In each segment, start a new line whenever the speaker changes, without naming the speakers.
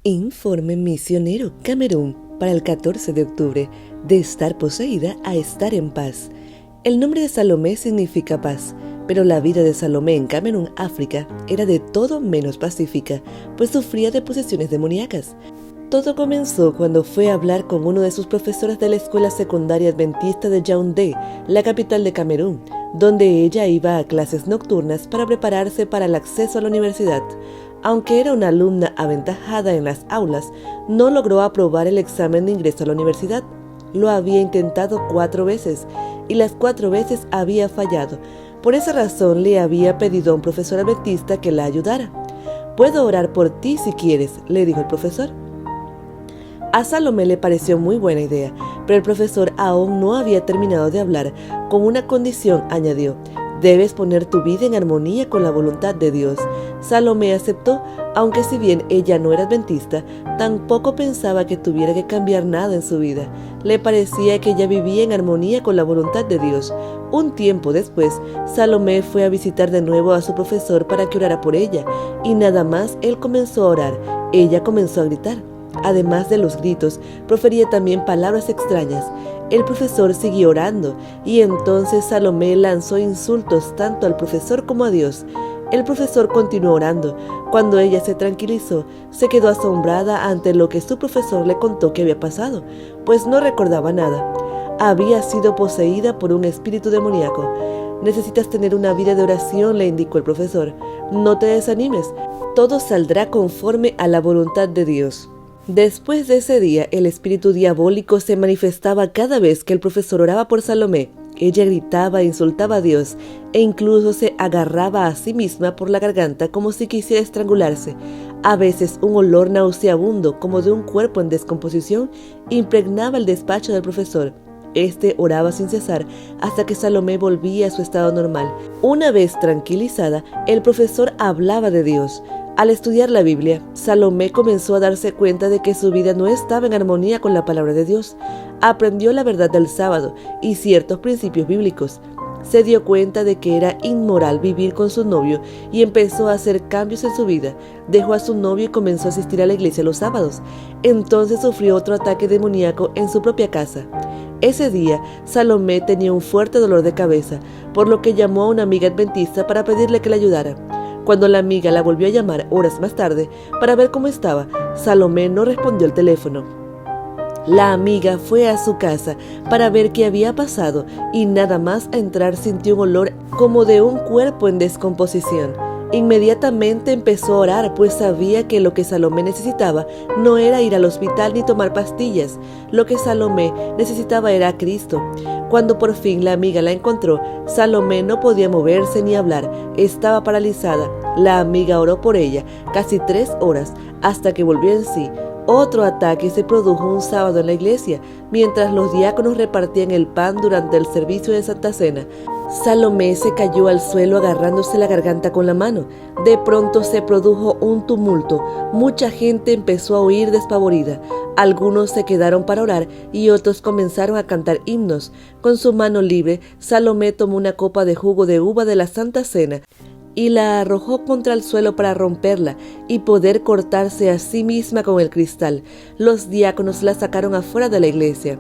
Informe misionero Camerún para el 14 de octubre, de estar poseída a estar en paz. El nombre de Salomé significa paz, pero la vida de Salomé en Camerún, África, era de todo menos pacífica, pues sufría de posesiones demoníacas. Todo comenzó cuando fue a hablar con uno de sus profesores de la escuela secundaria adventista de Yaoundé, la capital de Camerún, donde ella iba a clases nocturnas para prepararse para el acceso a la universidad. Aunque era una alumna aventajada en las aulas, no logró aprobar el examen de ingreso a la universidad. Lo había intentado 4 veces y las 4 veces había fallado. Por esa razón le había pedido a un profesor adventista que la ayudara. «Puedo orar por ti si quieres», le dijo el profesor. A Salomé le pareció muy buena idea, pero el profesor aún no había terminado de hablar. Con una condición, añadió: «Debes poner tu vida en armonía con la voluntad de Dios». Salomé aceptó, aunque si bien ella no era adventista, tampoco pensaba que tuviera que cambiar nada en su vida. Le parecía que ella vivía en armonía con la voluntad de Dios. Un tiempo después, Salomé fue a visitar de nuevo a su profesor para que orara por ella, y nada más él comenzó a orar, ella comenzó a gritar. Además de los gritos, profería también palabras extrañas. El profesor siguió orando, y entonces Salomé lanzó insultos tanto al profesor como a Dios. El profesor continuó orando. Cuando ella se tranquilizó, se quedó asombrada ante lo que su profesor le contó que había pasado, pues no recordaba nada. Había sido poseída por un espíritu demoníaco. «Necesitas tener una vida de oración», le indicó el profesor. «No te desanimes, todo saldrá conforme a la voluntad de Dios». Después de ese día, el espíritu diabólico se manifestaba cada vez que el profesor oraba por Salomé. Ella gritaba e insultaba a Dios, e incluso se agarraba a sí misma por la garganta como si quisiera estrangularse. A veces un olor nauseabundo, como de un cuerpo en descomposición, impregnaba el despacho del profesor. Este oraba sin cesar hasta que Salomé volvía a su estado normal. Una vez tranquilizada, el profesor hablaba de Dios. Al estudiar la Biblia, Salomé comenzó a darse cuenta de que su vida no estaba en armonía con la palabra de Dios. Aprendió la verdad del sábado y ciertos principios bíblicos. Se dio cuenta de que era inmoral vivir con su novio y empezó a hacer cambios en su vida. Dejó a su novio y comenzó a asistir a la iglesia los sábados. Entonces sufrió otro ataque demoníaco en su propia casa. Ese día, Salomé tenía un fuerte dolor de cabeza, por lo que llamó a una amiga adventista para pedirle que la ayudara. Cuando la amiga la volvió a llamar horas más tarde para ver cómo estaba, Salomé no respondió el teléfono. La amiga fue a su casa para ver qué había pasado y nada más a entrar sintió un olor como de un cuerpo en descomposición. Inmediatamente empezó a orar, pues sabía que lo que Salomé necesitaba no era ir al hospital ni tomar pastillas. Lo que Salomé necesitaba era a Cristo. Cuando por fin la amiga la encontró, Salomé no podía moverse ni hablar, estaba paralizada. La amiga oró por ella casi 3 horas hasta que volvió en sí. Otro ataque se produjo un sábado en la iglesia, mientras los diáconos repartían el pan durante el servicio de Santa Cena. Salomé se cayó al suelo agarrándose la garganta con la mano. De pronto se produjo un tumulto. Mucha gente empezó a huir despavorida. Algunos se quedaron para orar y otros comenzaron a cantar himnos. Con su mano libre, Salomé tomó una copa de jugo de uva de la Santa Cena y la arrojó contra el suelo para romperla y poder cortarse a sí misma con el cristal. Los diáconos la sacaron afuera de la iglesia.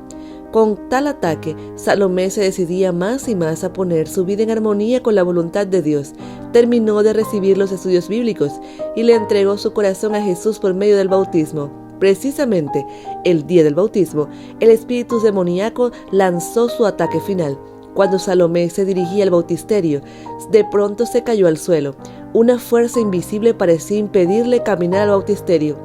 Con tal ataque, Salomé se decidía más y más a poner su vida en armonía con la voluntad de Dios. Terminó de recibir los estudios bíblicos y le entregó su corazón a Jesús por medio del bautismo. Precisamente el día del bautismo, el espíritu demoníaco lanzó su ataque final. Cuando Salomé se dirigía al bautisterio, de pronto se cayó al suelo. Una fuerza invisible parecía impedirle caminar al bautisterio.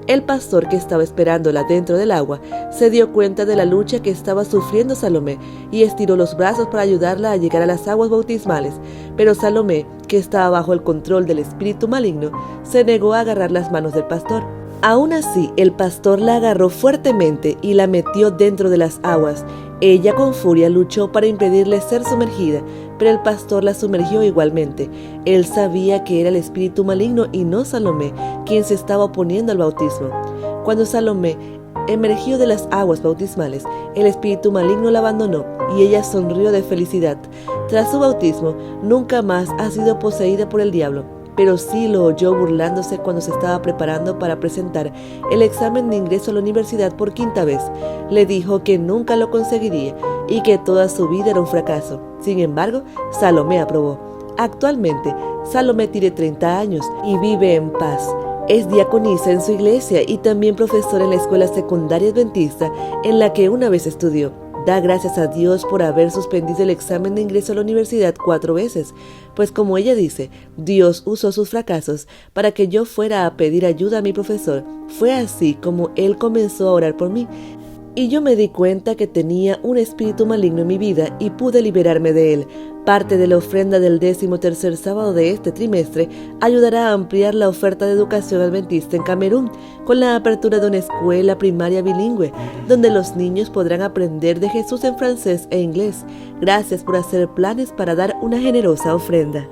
El pastor, que estaba esperándola dentro del agua, se dio cuenta de la lucha que estaba sufriendo Salomé y estiró los brazos para ayudarla a llegar a las aguas bautismales. Pero Salomé, que estaba bajo el control del espíritu maligno, se negó a agarrar las manos del pastor. Aún así, el pastor la agarró fuertemente y la metió dentro de las aguas. Ella con furia luchó para impedirle ser sumergida, pero el pastor la sumergió igualmente. Él sabía que era el espíritu maligno y no Salomé quien se estaba oponiendo al bautismo. Cuando Salomé emergió de las aguas bautismales, el espíritu maligno la abandonó y ella sonrió de felicidad. Tras su bautismo, nunca más ha sido poseída por el diablo. pero sí lo oyó burlándose cuando se estaba preparando para presentar el examen de ingreso a la universidad por quinta vez. Le dijo que nunca lo conseguiría y que toda su vida era un fracaso. Sin embargo, Salomé aprobó. Actualmente, Salomé tiene 30 años y vive en paz. Es diaconisa en su iglesia y también profesora en la escuela secundaria adventista en la que una vez estudió. Da gracias a Dios por haber suspendido el examen de ingreso a la universidad 4 veces, pues como ella dice, Dios usó sus fracasos para que yo fuera a pedir ayuda a mi profesor. Fue así como él comenzó a orar por mí. Y yo me di cuenta que tenía un espíritu maligno en mi vida y pude liberarme de él. Parte de la ofrenda del 13º sábado de este trimestre ayudará a ampliar la oferta de educación adventista en Camerún, con la apertura de una escuela primaria bilingüe, donde los niños podrán aprender de Jesús en francés e inglés. Gracias por hacer planes para dar una generosa ofrenda.